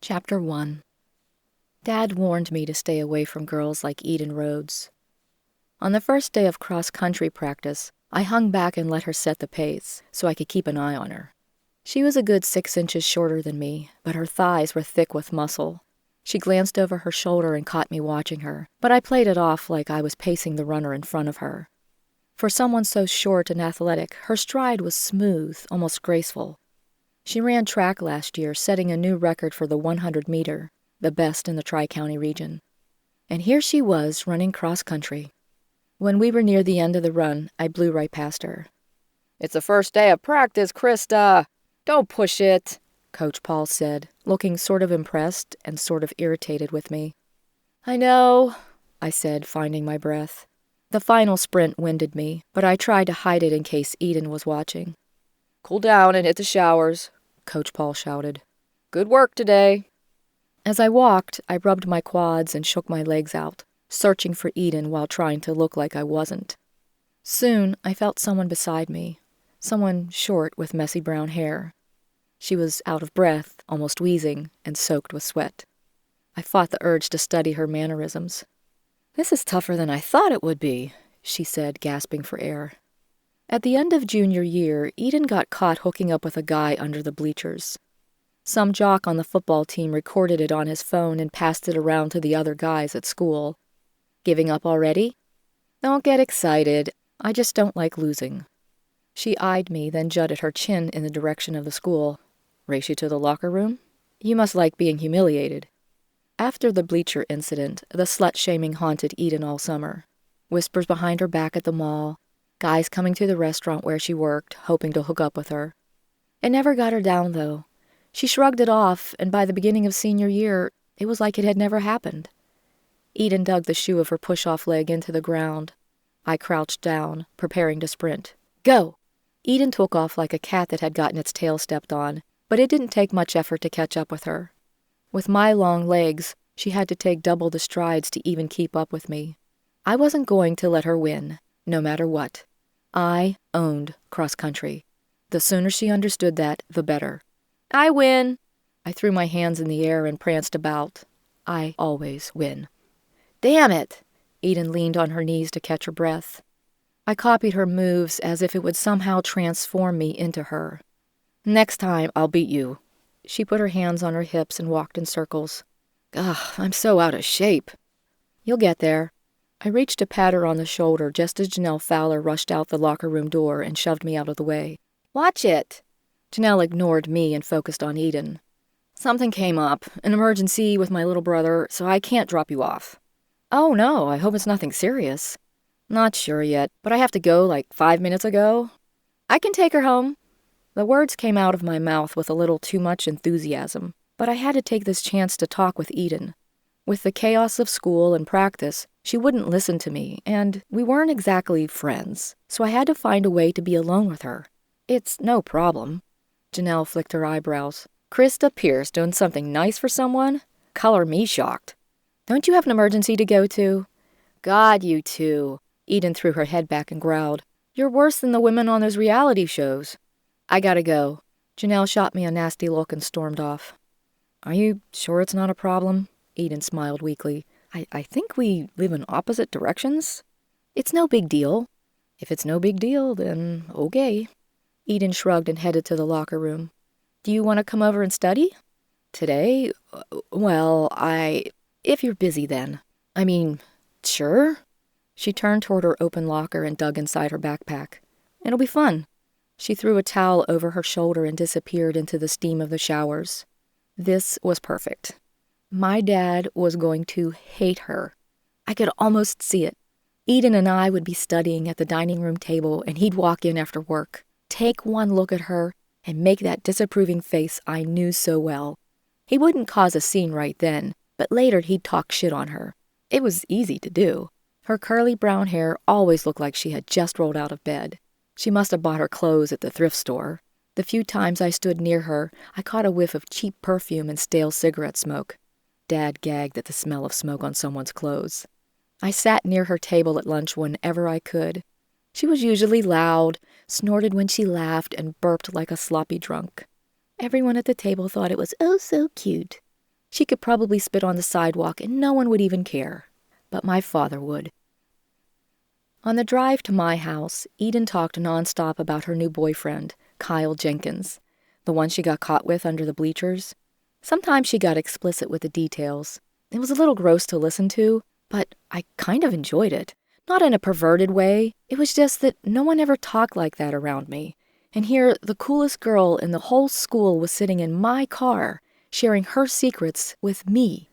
Chapter 1. Dad warned me to stay away from girls like Eden Rhodes. On the first day of cross-country practice, I hung back and let her set the pace so I could keep an eye on her. She was a good 6 inches shorter than me, but her thighs were thick with muscle. She glanced over her shoulder and caught me watching her, but I played it off like I was pacing the runner in front of her. For someone so short and athletic, her stride was smooth, almost graceful. She ran track last year, setting a new record for the 100-meter, the best in the Tri-County region. And here she was, running cross-country. When we were near the end of the run, I blew right past her. "It's the first day of practice, Krista! Don't push it," Coach Paul said, looking sort of impressed and sort of irritated with me. "I know," I said, finding my breath. The final sprint winded me, but I tried to hide it in case Eden was watching. "Cool down and hit the showers," Coach Paul shouted. "Good work today." As I walked, I rubbed my quads and shook my legs out, searching for Eden while trying to look like I wasn't. Soon, I felt someone beside me, someone short with messy brown hair. She was out of breath, almost wheezing, and soaked with sweat. I fought the urge to study her mannerisms. "This is tougher than I thought it would be," she said, gasping for air. At the end of junior year, Eden got caught hooking up with a guy under the bleachers. Some jock on the football team recorded it on his phone and passed it around to the other guys at school. "Giving up already?" "Don't get excited. I just don't like losing." She eyed me, then jutted her chin in the direction of the school. "Race you to the locker room? You must like being humiliated." After the bleacher incident, the slut-shaming haunted Eden all summer. Whispers behind her back at the mall, guys coming to the restaurant where she worked, hoping to hook up with her. It never got her down, though. She shrugged it off, and by the beginning of senior year, it was like it had never happened. Eden dug the shoe of her push-off leg into the ground. I crouched down, preparing to sprint. "Go!" Eden took off like a cat that had gotten its tail stepped on, but it didn't take much effort to catch up with her. With my long legs, she had to take double the strides to even keep up with me. I wasn't going to let her win, no matter what. I owned cross-country. The sooner she understood that, the better. "I win!" I threw my hands in the air and pranced about. I always win. "Damn it!" Eden leaned on her knees to catch her breath. I copied her moves as if it would somehow transform me into her. "Next time, I'll beat you." She put her hands on her hips and walked in circles. "Ugh, I'm so out of shape." "You'll get there." I reached to pat her on the shoulder just as Janelle Fowler rushed out the locker room door and shoved me out of the way. "Watch it!" Janelle ignored me and focused on Eden. "Something came up, an emergency with my little brother, so I can't drop you off." "Oh no, I hope it's nothing serious." "Not sure yet, but I have to go like 5 minutes ago." "I can take her home." The words came out of my mouth with a little too much enthusiasm, but I had to take this chance to talk with Eden. With the chaos of school and practice, she wouldn't listen to me, and we weren't exactly friends, so I had to find a way to be alone with her. "It's no problem." Janelle flicked her eyebrows. "Krista Pierce doing something nice for someone? Color me shocked." "Don't you have an emergency to go to?" "God, you two." Eden threw her head back and growled. "You're worse than the women on those reality shows." "I gotta go." Janelle shot me a nasty look and stormed off. "Are you sure it's not a problem?" Eden smiled weakly. I think we live in opposite directions." "It's no big deal." "If it's no big deal, then okay." Eden shrugged and headed to the locker room. "Do you want to come over and study?" "Today? Well, if you're busy then. I mean, sure." She turned toward her open locker and dug inside her backpack. "It'll be fun." She threw a towel over her shoulder and disappeared into the steam of the showers. This was perfect. My dad was going to hate her. I could almost see it. Eden and I would be studying at the dining room table, and he'd walk in after work, take one look at her, and make that disapproving face I knew so well. He wouldn't cause a scene right then, but later he'd talk shit on her. It was easy to do. Her curly brown hair always looked like she had just rolled out of bed. She must have bought her clothes at the thrift store. The few times I stood near her, I caught a whiff of cheap perfume and stale cigarette smoke. Dad gagged at the smell of smoke on someone's clothes. I sat near her table at lunch whenever I could. She was usually loud, snorted when she laughed, and burped like a sloppy drunk. Everyone at the table thought it was oh so cute. She could probably spit on the sidewalk and no one would even care. But my father would. On the drive to my house, Eden talked nonstop about her new boyfriend, Kyle Jenkins, the one she got caught with under the bleachers. Sometimes she got explicit with the details. It was a little gross to listen to, but I kind of enjoyed it. Not in a perverted way. It was just that no one ever talked like that around me. And here, the coolest girl in the whole school was sitting in my car, sharing her secrets with me.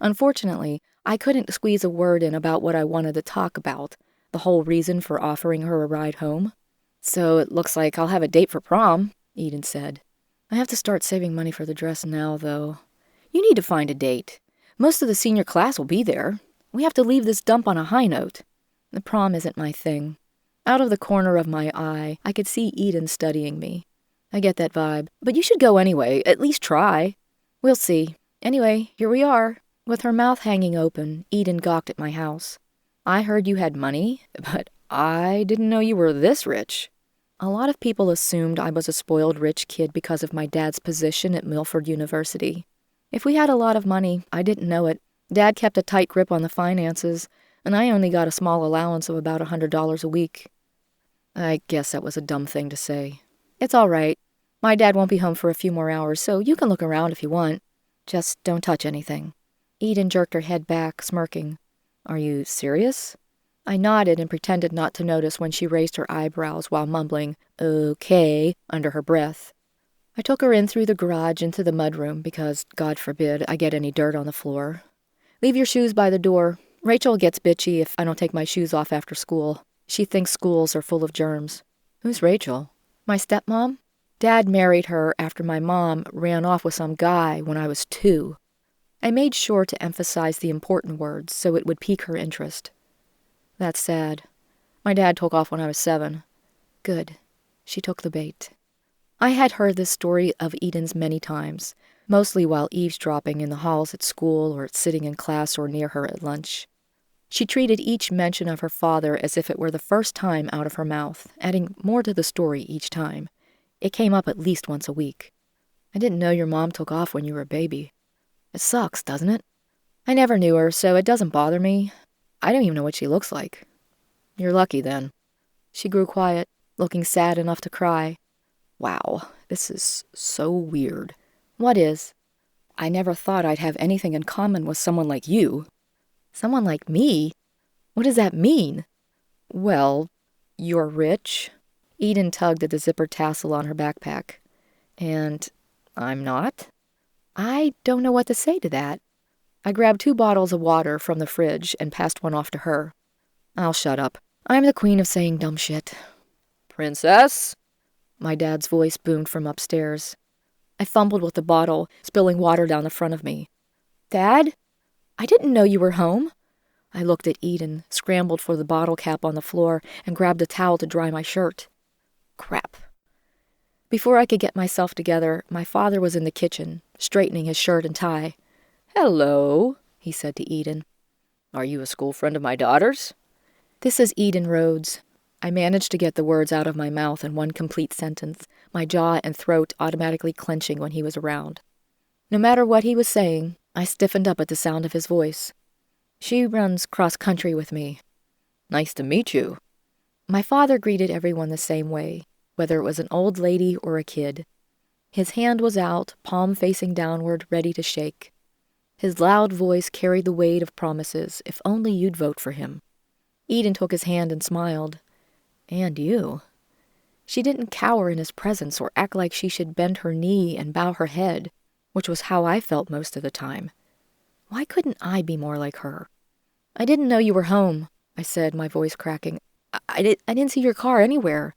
Unfortunately, I couldn't squeeze a word in about what I wanted to talk about, the whole reason for offering her a ride home. So it looks like I'll have a date for prom, Eden said. I have to start saving money for the dress now, though. You need to find a date. Most of the senior class will be there. We have to leave this dump on a high note. The prom isn't my thing. Out of the corner of my eye, I could see Eden studying me. I get that vibe, but you should go anyway, at least try. We'll see. Anyway, here we are. With her mouth hanging open, Eden gawked at my house. I heard you had money, but I didn't know you were this rich. A lot of people assumed I was a spoiled rich kid because of my dad's position at Milford University. If we had a lot of money, I didn't know it. Dad kept a tight grip on the finances, and I only got a small allowance of about $100 a week. I guess that was a dumb thing to say. It's all right. My dad won't be home for a few more hours, so you can look around if you want. Just don't touch anything. Eden jerked her head back, smirking. Are you serious? I nodded and pretended not to notice when she raised her eyebrows while mumbling, okay, under her breath. I took her in through the garage into the mudroom because, God forbid, I get any dirt on the floor. Leave your shoes by the door. Rachel gets bitchy if I don't take my shoes off after school. She thinks schools are full of germs. Who's Rachel? My stepmom? Dad married her after my mom ran off with some guy when I was 2. I made sure to emphasize the important words so it would pique her interest. That's sad. My dad took off when I was 7. Good. She took the bait. I had heard this story of Eden's many times, mostly while eavesdropping in the halls at school or sitting in class or near her at lunch. She treated each mention of her father as if it were the first time out of her mouth, adding more to the story each time. It came up at least once a week. I didn't know your mom took off when you were a baby. It sucks, doesn't it? I never knew her, so it doesn't bother me. I don't even know what she looks like. You're lucky, then. She grew quiet, looking sad enough to cry. Wow, this is so weird. What is? I never thought I'd have anything in common with someone like you. Someone like me? What does that mean? Well, you're rich. Eden tugged at the zipper tassel on her backpack. And I'm not? I don't know what to say to that. I grabbed 2 bottles of water from the fridge and passed one off to her. I'll shut up. I'm the queen of saying dumb shit. Princess? My dad's voice boomed from upstairs. I fumbled with the bottle, spilling water down the front of me. Dad? I didn't know you were home. I looked at Eden, scrambled for the bottle cap on the floor, and grabbed a towel to dry my shirt. Crap. Before I could get myself together, my father was in the kitchen, straightening his shirt and tie. Hello, he said to Eden. Are you a school friend of my daughter's? This is Eden Rhodes. I managed to get the words out of my mouth in one complete sentence, my jaw and throat automatically clenching when he was around. No matter what he was saying, I stiffened up at the sound of his voice. She runs cross-country with me. Nice to meet you. My father greeted everyone the same way, whether it was an old lady or a kid. His hand was out, palm facing downward, ready to shake. His loud voice carried the weight of promises, if only you'd vote for him. Eden took his hand and smiled. And you. She didn't cower in his presence or act like she should bend her knee and bow her head, which was how I felt most of the time. Why couldn't I be more like her? I didn't know you were home, I said, my voice cracking. I didn't see your car anywhere.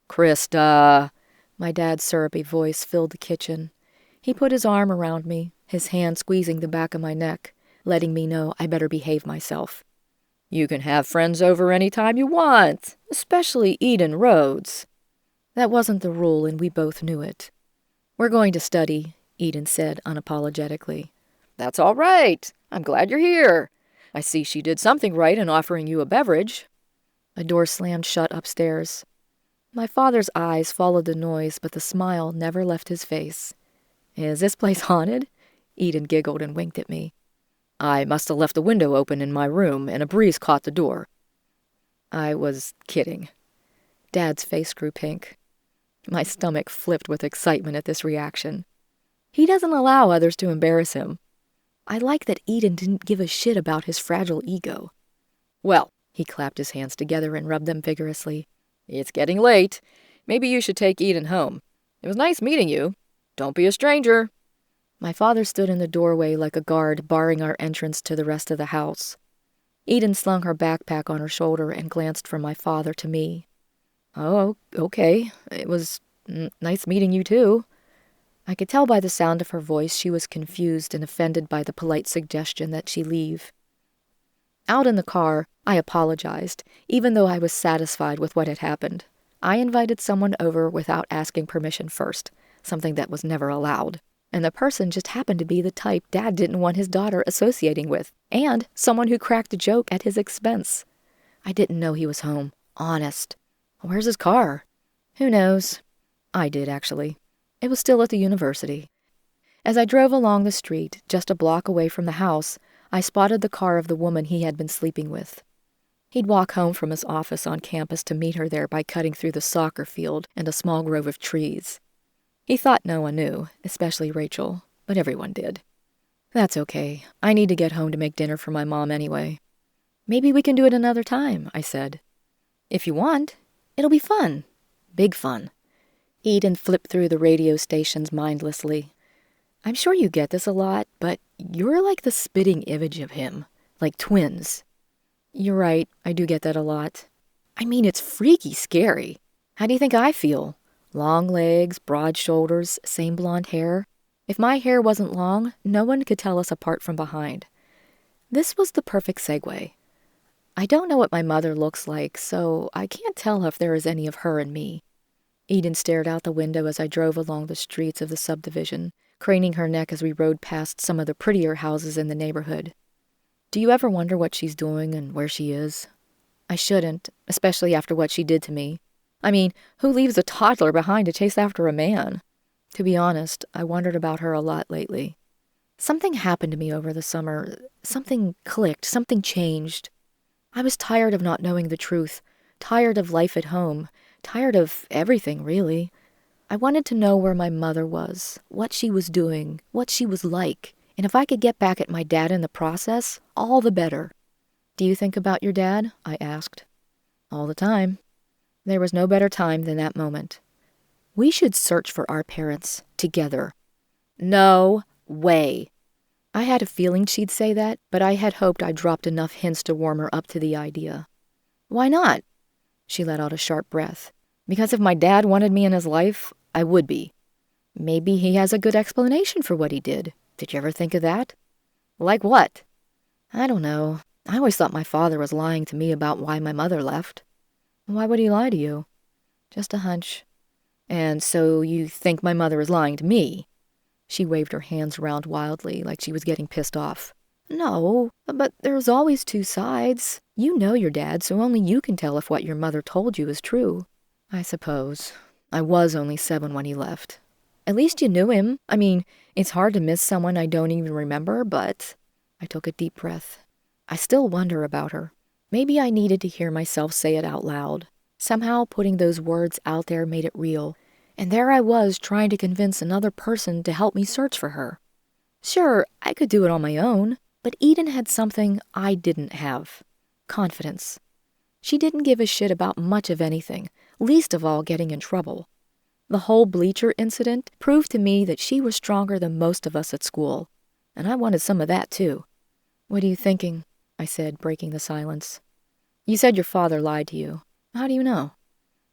Krista. My dad's syrupy voice filled the kitchen. He put his arm around me, his hand squeezing the back of my neck, letting me know I better behave myself. You can have friends over any time you want, especially Eden Rhodes. That wasn't the rule, and we both knew it. We're going to study, Eden said unapologetically. That's all right. I'm glad you're here. I see she did something right in offering you a beverage. A door slammed shut upstairs. My father's eyes followed the noise, but the smile never left his face. Is this place haunted? Eden giggled and winked at me. I must have left the window open in my room, and a breeze caught the door. I was kidding. Dad's face grew pink. My stomach flipped with excitement at this reaction. He doesn't allow others to embarrass him. I like that Eden didn't give a shit about his fragile ego. Well, he clapped his hands together and rubbed them vigorously. It's getting late. Maybe you should take Eden home. It was nice meeting you. Don't be a stranger. My father stood in the doorway like a guard, barring our entrance to the rest of the house. Eden slung her backpack on her shoulder and glanced from my father to me. Oh, okay. It was nice meeting you, too. I could tell by the sound of her voice she was confused and offended by the polite suggestion that she leave. Out in the car, I apologized, even though I was satisfied with what had happened. I invited someone over without asking permission first, something that was never allowed. And the person just happened to be the type Dad didn't want his daughter associating with, and someone who cracked a joke at his expense. I didn't know he was home. Honest. Where's his car? Who knows? I did, actually. It was still at the university. As I drove along the street, just a block away from the house, I spotted the car of the woman he had been sleeping with. He'd walk home from his office on campus to meet her there by cutting through the soccer field and a small grove of trees. He thought no one knew, especially Rachel, but everyone did. That's okay. I need to get home to make dinner for my mom anyway. Maybe we can do it another time, I said. If you want. It'll be fun. Big fun. Eden flipped through the radio stations mindlessly. I'm sure you get this a lot, but you're like the spitting image of him. Like twins. You're right, I do get that a lot. I mean, it's freaky scary. How do you think I feel? Long legs, broad shoulders, same blonde hair. If my hair wasn't long, no one could tell us apart from behind. This was the perfect segue. I don't know what my mother looks like, so I can't tell if there is any of her in me. Eden stared out the window as I drove along the streets of the subdivision, craning her neck as we rode past some of the prettier houses in the neighborhood. Do you ever wonder what she's doing and where she is? I shouldn't, especially after what she did to me. I mean, who leaves a toddler behind to chase after a man? To be honest, I wondered about her a lot lately. Something happened to me over the summer. Something clicked. Something changed. I was tired of not knowing the truth, tired of life at home, tired of everything, really. I wanted to know where my mother was, what she was doing, what she was like, and if I could get back at my dad in the process, all the better. Do you think about your dad? I asked. All the time. There was no better time than that moment. We should search for our parents, together. No way. I had a feeling she'd say that, but I had hoped I'd dropped enough hints to warm her up to the idea. Why not? She let out a sharp breath. Because if my dad wanted me in his life, I would be. Maybe he has a good explanation for what he did. Did you ever think of that? Like what? I don't know. I always thought my father was lying to me about why my mother left. Why would he lie to you? Just a hunch. And so you think my mother is lying to me? She waved her hands around wildly, like she was getting pissed off. No, but there's always two sides. You know your dad, so only you can tell if what your mother told you is true. I suppose. I was only 7 when he left. At least you knew him. I mean, it's hard to miss someone I don't even remember, but... I took a deep breath. I still wonder about her. Maybe I needed to hear myself say it out loud. Somehow putting those words out there made it real. And there I was trying to convince another person to help me search for her. Sure, I could do it on my own, but Eden had something I didn't have. Confidence. She didn't give a shit about much of anything, least of all getting in trouble. The whole bleacher incident proved to me that she was stronger than most of us at school, and I wanted some of that too. What are you thinking? I said, breaking the silence. You said your father lied to you. How do you know?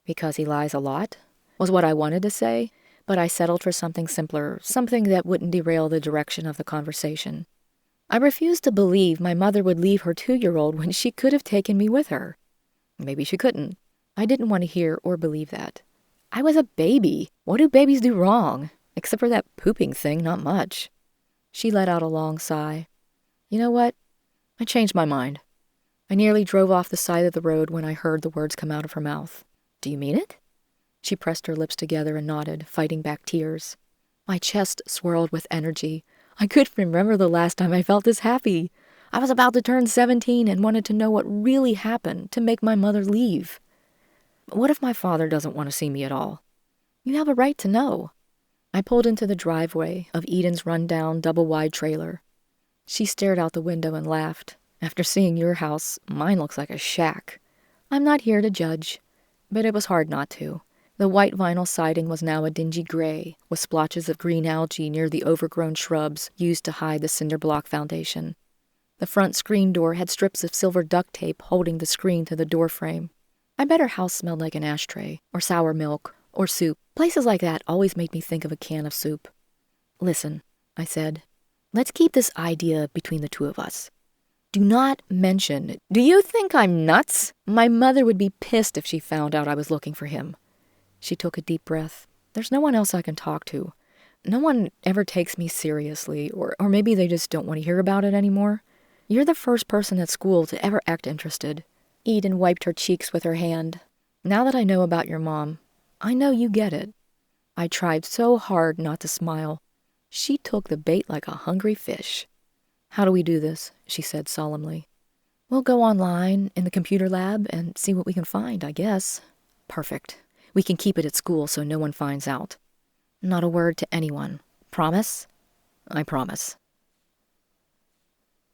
Because he lies a lot, was what I wanted to say, but I settled for something simpler, something that wouldn't derail the direction of the conversation. I refused to believe my mother would leave her 2-year-old when she could have taken me with her. Maybe she couldn't. I didn't want to hear or believe that. I was a baby. What do babies do wrong? Except for that pooping thing, not much. She let out a long sigh. You know what? I changed my mind. I nearly drove off the side of the road when I heard the words come out of her mouth. Do you mean it? She pressed her lips together and nodded, fighting back tears. My chest swirled with energy. I couldn't remember the last time I felt this happy. I was about to turn 17 and wanted to know what really happened to make my mother leave. What if my father doesn't want to see me at all? You have a right to know. I pulled into the driveway of Eden's rundown double-wide trailer. She stared out the window and laughed. After seeing your house, mine looks like a shack. I'm not here to judge, but it was hard not to. The white vinyl siding was now a dingy gray, with splotches of green algae near the overgrown shrubs used to hide the cinder block foundation. The front screen door had strips of silver duct tape holding the screen to the door frame. I bet her house smelled like an ashtray, or sour milk, or soup. Places like that always made me think of a can of soup. Listen, I said, let's keep this idea between the two of us. Do not mention, do you think I'm nuts? My mother would be pissed if she found out I was looking for him. She took a deep breath. There's no one else I can talk to. No one ever takes me seriously, or maybe they just don't want to hear about it anymore. You're the first person at school to ever act interested. Eden wiped her cheeks with her hand. Now that I know about your mom, I know you get it. I tried so hard not to smile. She took the bait like a hungry fish. How do we do this? She said solemnly. We'll go online in the computer lab and see what we can find, I guess. Perfect. We can keep it at school so no one finds out. Not a word to anyone. Promise? I promise.